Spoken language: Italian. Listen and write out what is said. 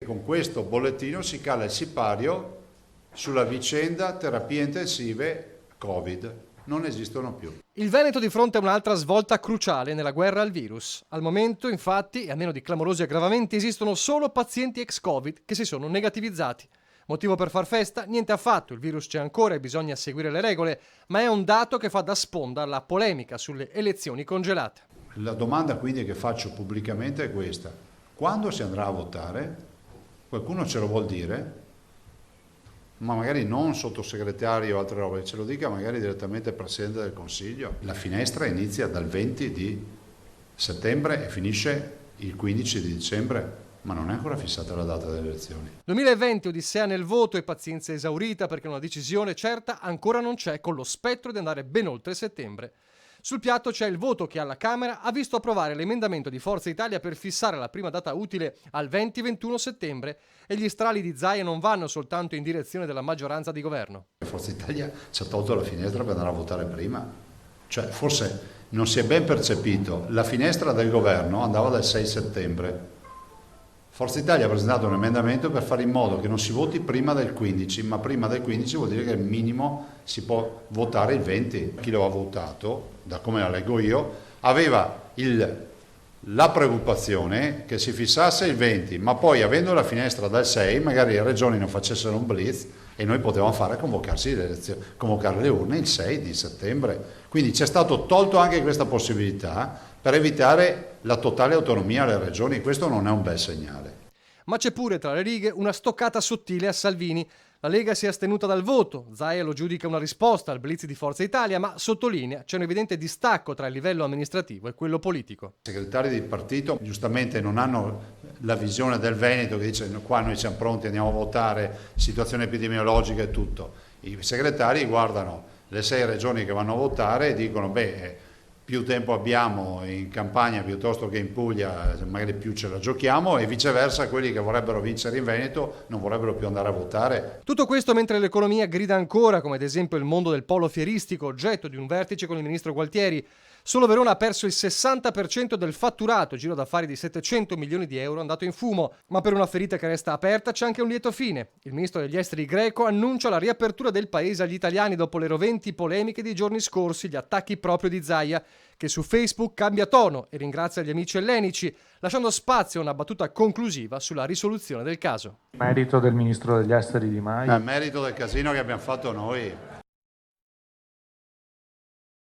Con questo bollettino si cala il sipario sulla vicenda terapie intensive Covid. Non esistono più. Il Veneto di fronte a un'altra svolta cruciale nella guerra al virus. Al momento, infatti, e a meno di clamorosi aggravamenti, esistono solo pazienti ex-Covid che si sono negativizzati. Motivo per far festa? Niente affatto, il virus c'è ancora e bisogna seguire le regole, ma è un dato che fa da sponda alla polemica sulle elezioni congelate. La domanda quindi che faccio pubblicamente è questa: quando si andrà a votare? Qualcuno ce lo vuol dire? Ma magari non sottosegretario o altre robe, ce lo dica magari direttamente il Presidente del Consiglio. La finestra inizia dal 20 di settembre e finisce il 15 di dicembre, ma non è ancora fissata la data delle elezioni. 2020, odissea nel voto e pazienza esaurita perché una decisione certa ancora non c'è, con lo spettro di andare ben oltre settembre. Sul piatto c'è il voto che alla Camera ha visto approvare l'emendamento di Forza Italia per fissare la prima data utile al 20-21 settembre e gli strali di Zaia non vanno soltanto in direzione della maggioranza di governo. Forza Italia ci ha tolto la finestra per andare a votare prima. Cioè, forse non si è ben percepito, la finestra del governo andava dal 6 settembre. Forza Italia ha presentato un emendamento per fare in modo che non si voti prima del 15, ma prima del 15 vuol dire che al minimo si può votare il 20. Chi lo ha votato, da come la leggo io, aveva la preoccupazione che si fissasse il 20, ma poi avendo la finestra dal 6 magari le regioni non facessero un blitz e noi potevamo fare convocare le urne il 6 di settembre. Quindi c'è stato tolto anche questa possibilità per evitare la totale autonomia alle regioni. Questo non è un bel segnale. Ma c'è pure tra le righe una stoccata sottile a Salvini. La Lega si è astenuta dal voto, Zaia lo giudica una risposta al blitz di Forza Italia, ma sottolinea c'è un evidente distacco tra il livello amministrativo e quello politico. I segretari di partito giustamente non hanno la visione del Veneto che dice qua noi siamo pronti, andiamo a votare, situazione epidemiologica e tutto. I segretari guardano le 6 regioni che vanno a votare e dicono più tempo abbiamo in campagna piuttosto che in Puglia, magari più ce la giochiamo, e viceversa quelli che vorrebbero vincere in Veneto non vorrebbero più andare a votare. Tutto questo mentre l'economia grida ancora, come ad esempio il mondo del polo fieristico, oggetto di un vertice con il ministro Gualtieri. Solo Verona ha perso il 60% del fatturato, giro d'affari di 700 milioni di euro andato in fumo. Ma per una ferita che resta aperta c'è anche un lieto fine. Il ministro degli esteri greco annuncia la riapertura del paese agli italiani dopo le roventi polemiche dei giorni scorsi, gli attacchi proprio di Zaia, che su Facebook cambia tono e ringrazia gli amici ellenici, lasciando spazio a una battuta conclusiva sulla risoluzione del caso. Merito del ministro degli esteri Di Maio. Merito del casino che abbiamo fatto noi.